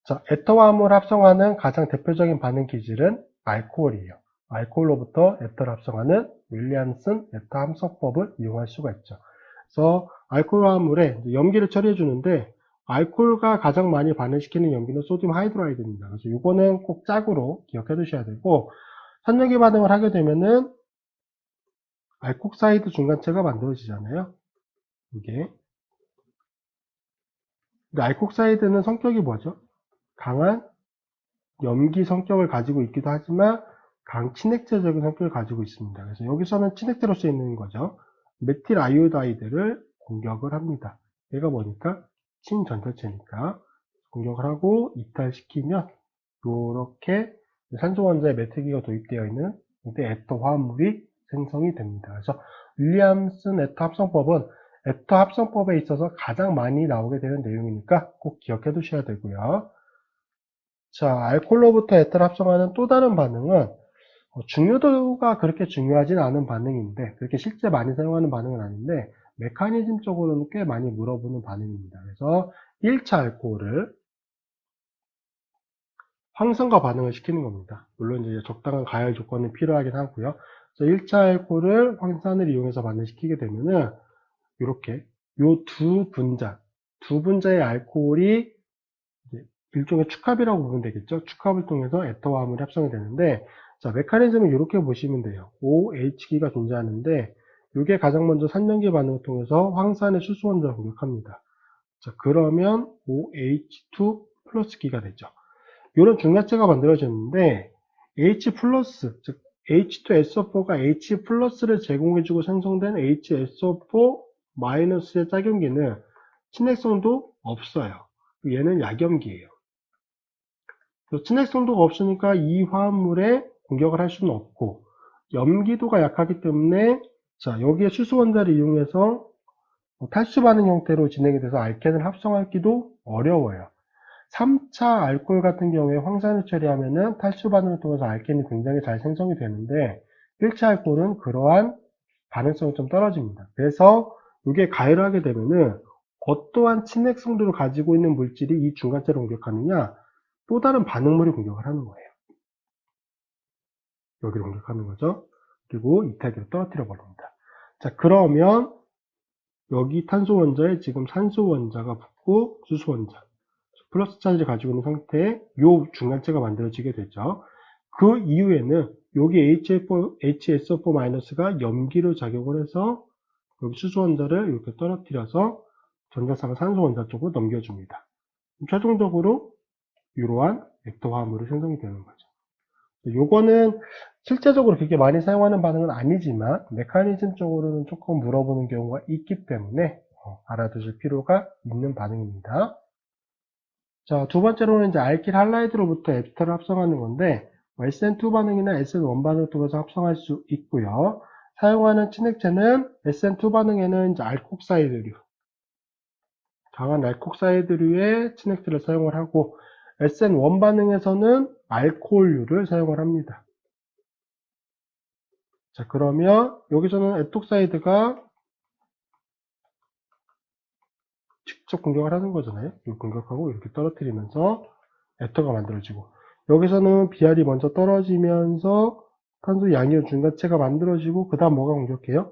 자, 에터와 암을 합성하는 가장 대표적인 반응 기질은 알코올이에요. 알코올로부터 에터를 합성하는 윌리엄슨 에터 합성법을 이용할 수가 있죠. 그래서 알코올과 암물에 염기를 처리해 주는데 알코올과 가장 많이 반응시키는 염기는 소듐 하이드라이드입니다. 그래서 이거는 꼭 짝으로 기억해 두셔야 되고, 산염기 반응을 하게 되면은 알콕사이드 중간체가 만들어지잖아요. 이게. 근데 알콕사이드는 성격이 뭐죠? 강한 염기 성격을 가지고 있기도 하지만 강친액제적인 성격을 가지고 있습니다. 그래서 여기서는 친액제로 쓰이는 거죠. 메틸 아이오다이드를 공격을 합니다. 얘가 뭐니까? 친전자체니까 공격을 하고 이탈시키면 이렇게 산소 원자에 메til기가 도입되어 있는 이때 에터 화합물이 생성이 됩니다. 그래서 윌리엄슨 에터 합성법은 에터 합성법에 있어서 가장 많이 나오게 되는 내용이니까 꼭 기억해 두셔야 되고요. 자, 알코올로부터 에터를 합성하는 또 다른 반응은 중요도가 그렇게 중요하진 않은 반응인데, 그렇게 실제 많이 사용하는 반응은 아닌데 메커니즘적으로는 꽤 많이 물어보는 반응입니다. 그래서 1차 알코올을 황산과 반응을 시키는 겁니다. 물론 이제 적당한 가열 조건이 필요하긴 하고요. 그래서 1차 알코올을 황산을 이용해서 반응시키게 되면은 이렇게 요 두 분자의 알코올이 일종의 축합이라고 보면 되겠죠. 축합을 통해서 에터와 암물이 합성이 되는데, 자, 메커니즘은 이렇게 보시면 돼요. OH기가 존재하는데, 이게 가장 먼저 산염기 반응을 통해서 황산의 수소 원자를 공격합니다. 자, 그러면 OH2 플러스기가 되죠. 이런 중간체가 만들어졌는데, H 플러스, 즉 H2SO4가 H 플러스를 제공해주고 생성된 HSO4 마이너스의 짝염기는 친핵성도 없어요. 얘는 약염기예요. 친핵성도가 없으니까 이 화합물에 공격을 할 수는 없고, 염기도가 약하기 때문에 자, 여기에 수소 원자를 이용해서 탈수 반응 형태로 진행이 돼서 알켄을 합성하기도 어려워요. 3차 알코올 같은 경우에 황산을 처리하면은 탈수 반응을 통해서 알켄이 굉장히 잘 생성이 되는데 1차 알코올은 그러한 반응성이 좀 떨어집니다. 그래서 이게 가열을 하게 되면은 어떠한 친핵 성도를 가지고 있는 물질이 이 중간체를 공격하느냐, 또 다른 반응물이 공격을 하는 거예요. 여기를 공격하는 거죠. 그리고 이탈기로 떨어뜨려 버립니다. 자, 그러면 여기 탄소 원자에 지금 산소 원자가 붙고 수소 원자, 플러스 차지를 가지고 있는 상태에 요 중간체가 만들어지게 되죠. 그 이후에는 여기 HSO4-가 염기로 작용을 해서 여기 수소 원자를 이렇게 떨어뜨려서 전자쌍을 산소 원자 쪽으로 넘겨줍니다. 최종적으로 이러한 액터 화합물이 생성이 되는 거죠. 요거는 실제적으로 그렇게 많이 사용하는 반응은 아니지만 메커니즘적으로는 조금 물어보는 경우가 있기 때문에 알아두실 필요가 있는 반응입니다. 자, 두 번째로는 이제 알킬 할라이드로부터 에스터를 합성하는 건데 SN2 반응이나 SN1 반응을 통해서 합성할 수 있고요. 사용하는 친액체는 SN2 반응에는 이제 알콕사이드류, 강한 알콕사이드류의 친액체를 사용을 하고 SN1 반응에서는 알코올류를 사용을 합니다. 자, 그러면 여기서는 에톡사이드가 직접 공격을 하는 거잖아요. 이렇게 공격하고 이렇게 떨어뜨리면서 에터가 만들어지고, 여기서는 BR이 먼저 떨어지면서 탄소 양이온 중간체가 만들어지고, 그 다음 뭐가 공격해요?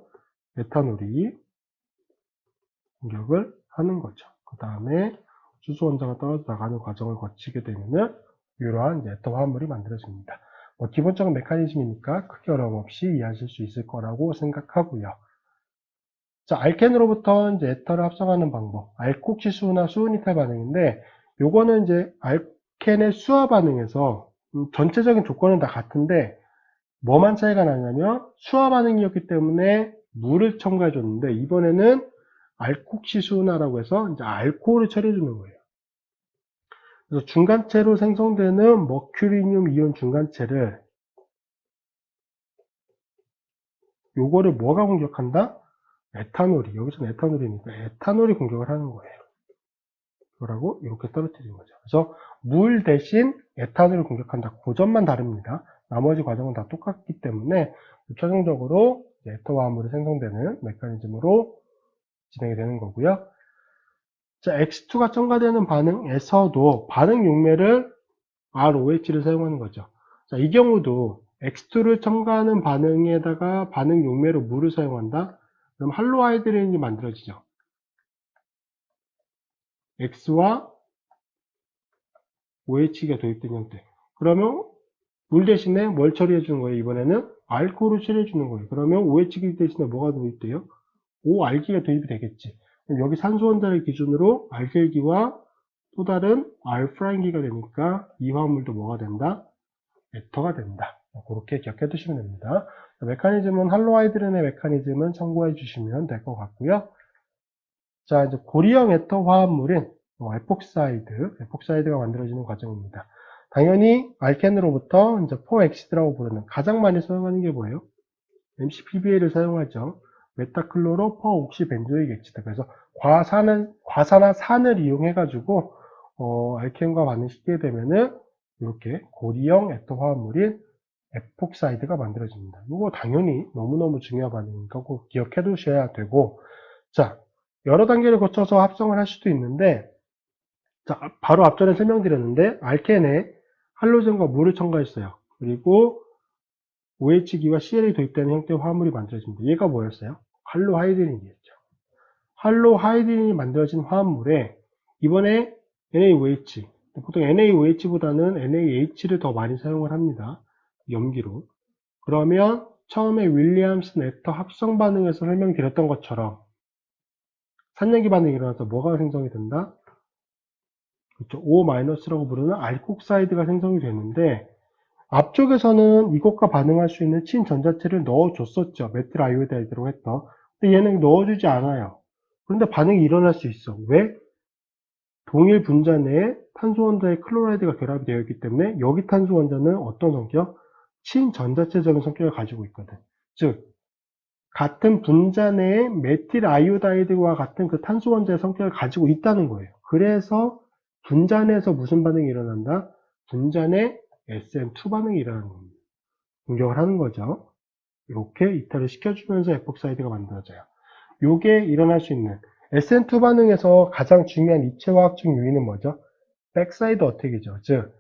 메탄올이 공격을 하는 거죠. 그 다음에 수소 원자가 떨어져 나가는 과정을 거치게 되면은 이러한 에터 화합물이 만들어집니다. 기본적인 메커니즘이니까 크게 어려움 없이 이해하실 수 있을 거라고 생각하고요. 자, 알켄으로부터 이제 에터를 합성하는 방법, 알콕시수나 수은이탈 반응인데, 요거는 이제 알켄의 수화 반응에서 전체적인 조건은 다 같은데 뭐만 차이가 나냐면 수화 반응이었기 때문에 물을 첨가해 줬는데 이번에는 알콕시수나라고 해서 이제 알코올을 처리해 주는 거예요. 그래서 중간체로 생성되는 머큐리늄 이온 중간체를 요거를 뭐가 공격한다? 에탄올이, 여기서는 에탄올이니까 에탄올이 공격을 하는 거예요. 그러고 이렇게 떨어뜨리는 거죠. 그래서 물 대신 에탄올을 공격한다. 그 점만 다릅니다. 나머지 과정은 다 똑같기 때문에 최종적으로 에터 화합물이 생성되는 메커니즘으로 진행이 되는 거고요. 자, X2가 첨가되는 반응에서도 반응 용매를 ROH를 사용하는 거죠. 자, 이 경우도 X2를 첨가하는 반응에다가 반응 용매로 물을 사용한다? 그럼 할로하이드레인이 만들어지죠. X와 OH가 도입된 형태. 그러면 물 대신에 뭘 처리해 주는 거예요? 이번에는 알코올을 처리해 주는 거예요. 그러면 OH 대신에 뭐가 도입돼요? OR기가 도입이 되겠지. 그럼 여기 산소 원자를 기준으로 알길기와 또 다른 알프라인기가 되니까 이 화합물도 뭐가 된다? 에터가 된다. 그렇게 기억해 두시면 됩니다. 메커니즘은 할로하이드른의 메커니즘은 참고해 주시면 될 것 같고요. 자, 이제 고리형 에터 화합물인 에폭사이드가 만들어지는 과정입니다. 당연히 알켄으로부터 이제 포엑시드라고 부르는 가장 많이 사용하는 게 뭐예요? MCPBA를 사용하죠. 메타클로로 퍼옥시벤조익 액시드. 그래서 과산화산을 이용해가지고 알켄과 반응시키게 되면은 이렇게 고리형 에터 화합물인 에폭사이드가 만들어집니다. 이거 당연히 너무너무 중요한 반응이니까 꼭 기억해 두셔야 되고, 자, 여러 단계를 거쳐서 합성을 할 수도 있는데, 자, 바로 앞전에 설명드렸는데, 알켄에 할로젠과 물을 첨가했어요. 그리고 OH기와 CL이 도입되는 형태의 화합물이 만들어집니다. 얘가 뭐였어요? 할로하이드린이었죠. 할로하이드린이 만들어진 화합물에 이번에 NaOH, 보통 NaOH보다는 NaH를 더 많이 사용을 합니다. 염기로. 그러면 처음에 윌리엄슨 에터 합성 반응에서 설명드렸던 것처럼 산염기 반응이 일어나서 뭐가 생성이 된다? 그렇죠. O-라고 부르는 알콕사이드가 생성이 되는데 앞쪽에서는 이것과 반응할 수 있는 친전자체를 넣어줬었죠. 메틸 아이오다이드로 했던. 근데 얘는 넣어주지 않아요. 그런데 반응이 일어날 수 있어. 왜? 동일 분자 내에 탄소 원자의 클로라이드가 결합이 되어 있기 때문에 여기 탄소 원자는 어떤 성격? 친전자체적인 성격을 가지고 있거든. 즉, 같은 분자 내에 메틸 아이오다이드와 같은 그 탄소 원자의 성격을 가지고 있다는 거예요. 그래서 분자 내에서 무슨 반응이 일어난다? 분자 내 SN2 반응이 일어나는 겁니다. 공격을 하는 거죠. 이렇게 이탈을 시켜주면서 에폭사이드가 만들어져요. 요게 일어날 수 있는 SN2 반응에서 가장 중요한 입체화학적 요인은 뭐죠? 백사이드 어택이죠. 즉,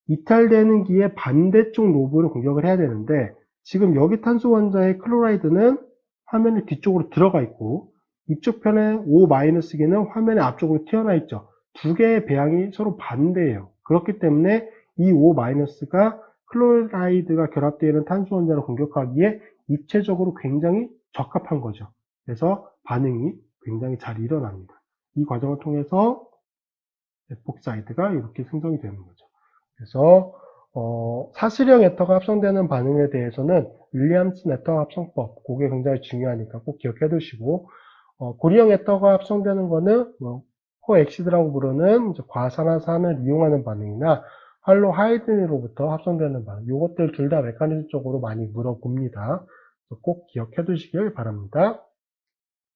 이탈되는 기의 반대쪽 로브를 공격을 해야 되는데 지금 여기 탄소 원자의 클로라이드는 화면의 뒤쪽으로 들어가 있고 이쪽 편의 O-기는 화면의 앞쪽으로 튀어나와 있죠. 두 개의 배양이 서로 반대예요. 그렇기 때문에 이 O-가 클로라이드가 결합되어 있는 탄소 원자를 공격하기에 입체적으로 굉장히 적합한 거죠. 그래서 반응이 굉장히 잘 일어납니다. 이 과정을 통해서 에폭사이드가 이렇게 생성이 되는 거죠. 그래서 사실형 에터가 합성되는 반응에 대해서는 윌리엄슨 에터 합성법, 그게 굉장히 중요하니까 꼭 기억해 두시고 고리형 에터가 합성되는 거는 코엑시드라고 부르는 과산화산을 이용하는 반응이나 할로하이드로부터 합성되는 반응, 이것들 둘 다 메커니즘적으로 많이 물어봅니다. 꼭 기억해 두시길 바랍니다.